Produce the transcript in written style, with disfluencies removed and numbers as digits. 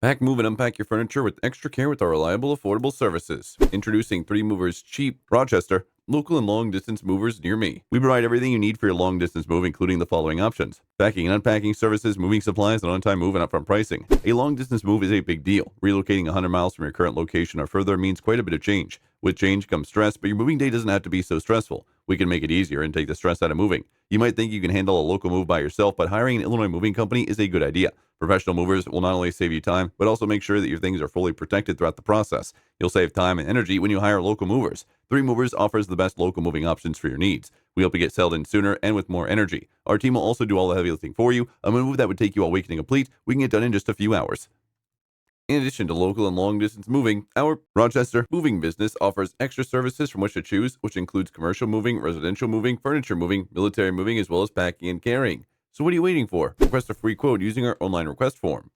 Pack, move, and unpack your furniture with extra care with our reliable, affordable services. Introducing 3 Movers Cheap, Rochester, local and long distance movers near me. We provide everything you need for your long distance move, including the following options: packing and unpacking services, moving supplies, and on-time move and upfront pricing. A long distance move is a big deal. Relocating 100 miles from your current location or further means quite a bit of change. With change comes stress, but your moving day doesn't have to be so stressful. We can make it easier and take the stress out of moving. You might think you can handle a local move by yourself, but hiring an Illinois moving company is a good idea. Professional movers will not only save you time, but also make sure that your things are fully protected throughout the process. You'll save time and energy when you hire local movers. 3 Movers offers the best local moving options for your needs. We help you get settled in sooner and with more energy. Our team will also do all the heavy lifting for you. A move that would take you a week to complete, we can get done in just a few hours. In addition to local and long distance moving, our Rochester moving business offers extra services from which to choose, which includes commercial moving, residential moving, furniture moving, military moving, as well as packing and carrying. So what are you waiting for? Request a free quote using our online request form.